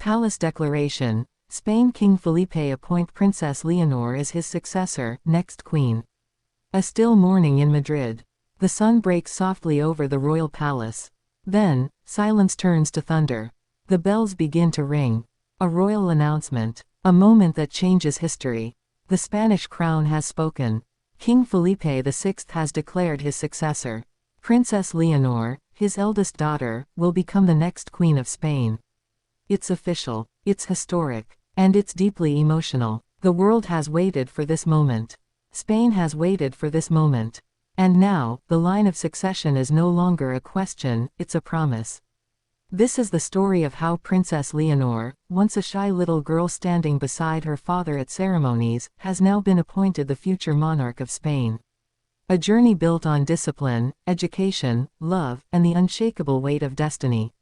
Palace Declaration. Spain King Felipe appoint Princess Leonor as his successor, next queen. A still morning in Madrid. The sun breaks softly over the royal palace. Then, silence turns to thunder. The bells begin to ring. A royal announcement. A moment that changes history. The Spanish crown has spoken. King Felipe VI has declared his successor. Princess Leonor, his eldest daughter, will become the next queen of Spain. It's official, it's historic, and it's deeply emotional. The world has waited for this moment. Spain has waited for this moment. And now, the line of succession is no longer a question, it's a promise. This is the story of how Princess Leonor, once a shy little girl standing beside her father at ceremonies, has now been appointed the future monarch of Spain. A journey built on discipline, education, love, and the unshakable weight of destiny.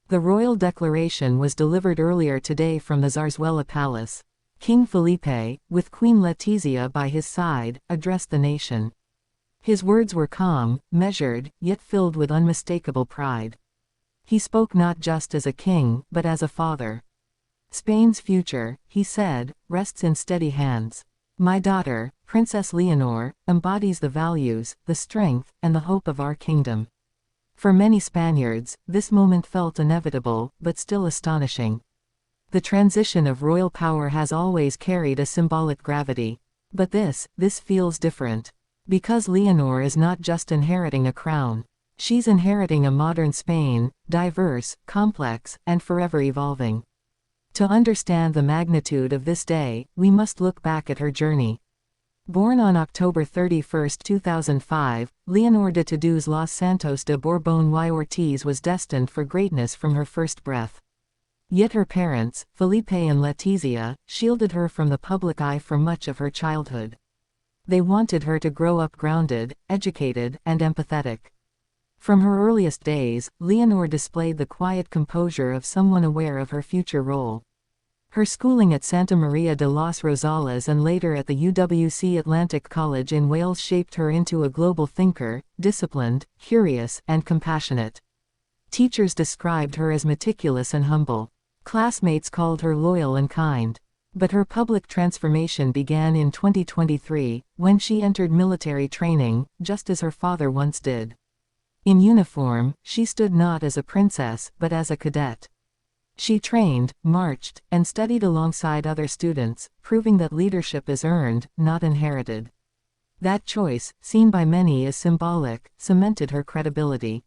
The royal declaration was delivered earlier today from the Zarzuela Palace. King Felipe, with Queen Letizia by his side, addressed the nation. His words were calm, measured, yet filled with unmistakable pride. He spoke not just as a king, but as a father. Spain's future, he said, rests in steady hands. My daughter, Princess Leonor, embodies the values, the strength, and the hope of our kingdom. For many Spaniards, this moment felt inevitable, but still astonishing. The transition of royal power has always carried a symbolic gravity. But this feels different. Because Leonor is not just inheriting a crown. She's inheriting a modern Spain, diverse, complex, and forever evolving. To understand the magnitude of this day, we must look back at her journey. Born on October 31, 2005, Leonor de Toulouse Los Santos de Borbón y Ortiz was destined for greatness from her first breath. Yet her parents, Felipe and Letizia, shielded her from the public eye for much of her childhood. They wanted her to grow up grounded, educated, and empathetic. From her earliest days, Leonor displayed the quiet composure of someone aware of her future role. Her schooling at Santa Maria de los Rosales and later at the UWC Atlantic College in Wales shaped her into a global thinker, disciplined, curious, and compassionate. Teachers described her as meticulous and humble. Classmates called her loyal and kind. But her public transformation began in 2023, when she entered military training, just as her father once did. In uniform, she stood not as a princess, but as a cadet. She trained, marched, and studied alongside other students, proving that leadership is earned, not inherited. That choice, seen by many as symbolic, cemented her credibility.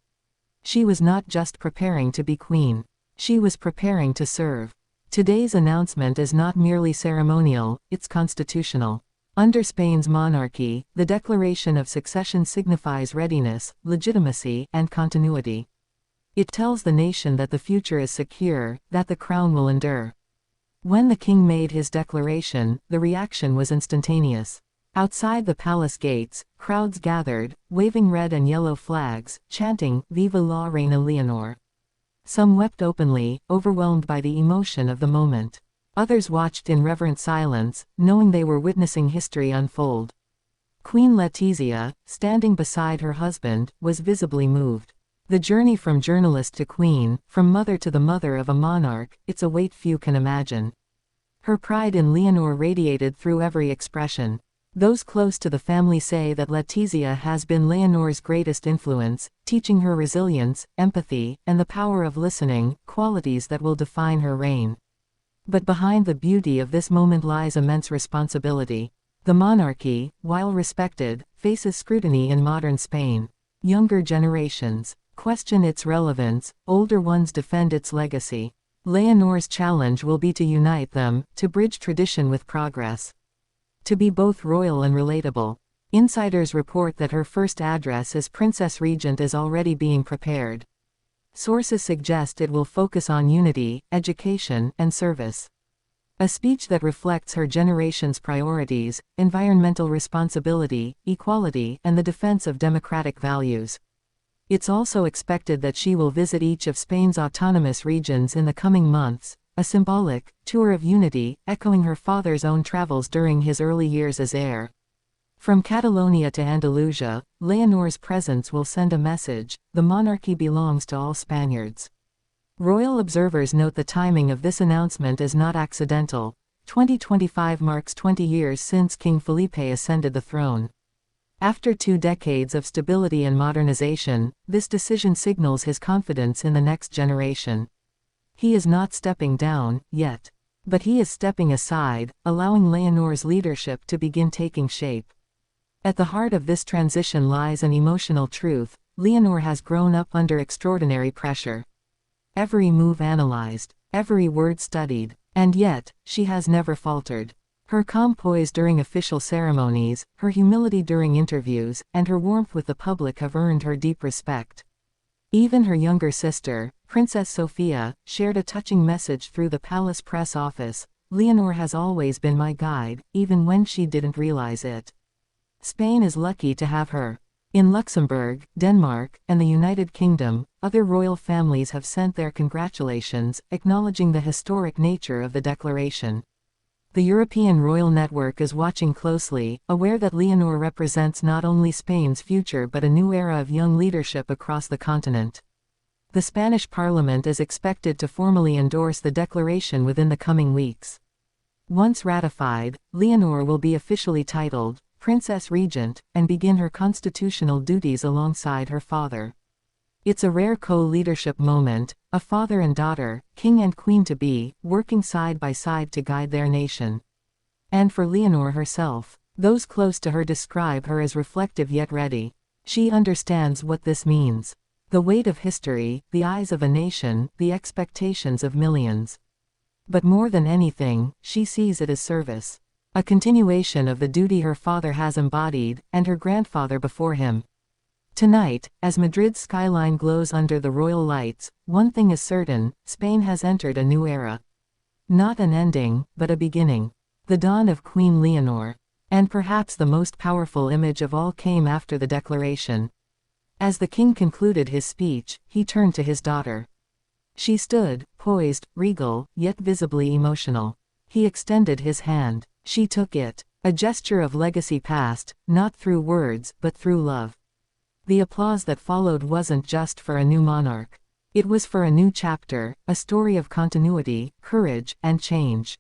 She was not just preparing to be queen. She was preparing to serve. Today's announcement is not merely ceremonial, it's constitutional. Under Spain's monarchy, the declaration of succession signifies readiness, legitimacy, and continuity. It tells the nation that the future is secure, that the crown will endure. When the king made his declaration, the reaction was instantaneous. Outside the palace gates, crowds gathered, waving red and yellow flags, chanting, "Viva la Reina Leonor." Some wept openly, overwhelmed by the emotion of the moment. Others watched in reverent silence, knowing they were witnessing history unfold. Queen Letizia, standing beside her husband, was visibly moved. The journey from journalist to queen, from mother to the mother of a monarch, it's a weight few can imagine. Her pride in Leonor radiated through every expression. Those close to the family say that Letizia has been Leonor's greatest influence, teaching her resilience, empathy, and the power of listening, qualities that will define her reign. But behind the beauty of this moment lies immense responsibility. The monarchy, while respected, faces scrutiny in modern Spain. Younger generations question its relevance, older ones defend its legacy. Leonor's challenge will be to unite them, to bridge tradition with progress. To be both royal and relatable. Insiders report that her first address as Princess Regent is already being prepared. Sources suggest it will focus on unity, education, and service. A speech that reflects her generation's priorities, environmental responsibility, equality, and the defense of democratic values. It's also expected that she will visit each of Spain's autonomous regions in the coming months, a symbolic tour of unity, echoing her father's own travels during his early years as heir. From Catalonia to Andalusia, Leonor's presence will send a message: the monarchy belongs to all Spaniards. Royal observers note the timing of this announcement is not accidental. 2025 marks 20 years since King Felipe ascended the throne. After 2 decades of stability and modernization, this decision signals his confidence in the next generation. He is not stepping down, yet. But he is stepping aside, allowing Leonor's leadership to begin taking shape. At the heart of this transition lies an emotional truth: Leonor has grown up under extraordinary pressure. Every move analyzed, every word studied, and yet, she has never faltered. Her calm poise during official ceremonies, her humility during interviews, and her warmth with the public have earned her deep respect. Even her younger sister, Princess Sophia, shared a touching message through the palace press office: "Leonor has always been my guide, even when she didn't realize it." Spain is lucky to have her. In Luxembourg, Denmark, and the United Kingdom, other royal families have sent their congratulations, acknowledging the historic nature of the declaration. The European royal network is watching closely, aware that Leonor represents not only Spain's future but a new era of young leadership across the continent. The Spanish parliament is expected to formally endorse the declaration within the coming weeks. Once ratified, Leonor will be officially titled Princess Regent, and begin her constitutional duties alongside her father. It's a rare co-leadership moment, a father and daughter, king and queen-to-be, working side by side to guide their nation. And for Leonor herself, those close to her describe her as reflective yet ready. She understands what this means: the weight of history, the eyes of a nation, the expectations of millions. But more than anything, she sees it as service. A continuation of the duty her father has embodied, and her grandfather before him. Tonight, as Madrid's skyline glows under the royal lights, one thing is certain: Spain has entered a new era. Not an ending, but a beginning. The dawn of Queen Leonor. And perhaps the most powerful image of all came after the declaration. As the king concluded his speech, he turned to his daughter. She stood, poised, regal, yet visibly emotional. He extended his hand. She took it, a gesture of legacy passed, not through words, but through love. The applause that followed wasn't just for a new monarch. It was for a new chapter, a story of continuity, courage, and change.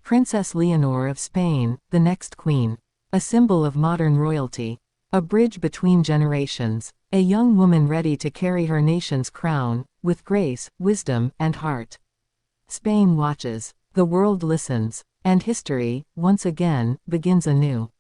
Princess Leonor of Spain, the next queen. A symbol of modern royalty. A bridge between generations. A young woman ready to carry her nation's crown, with grace, wisdom, and heart. Spain watches. The world listens. And history, once again, begins anew.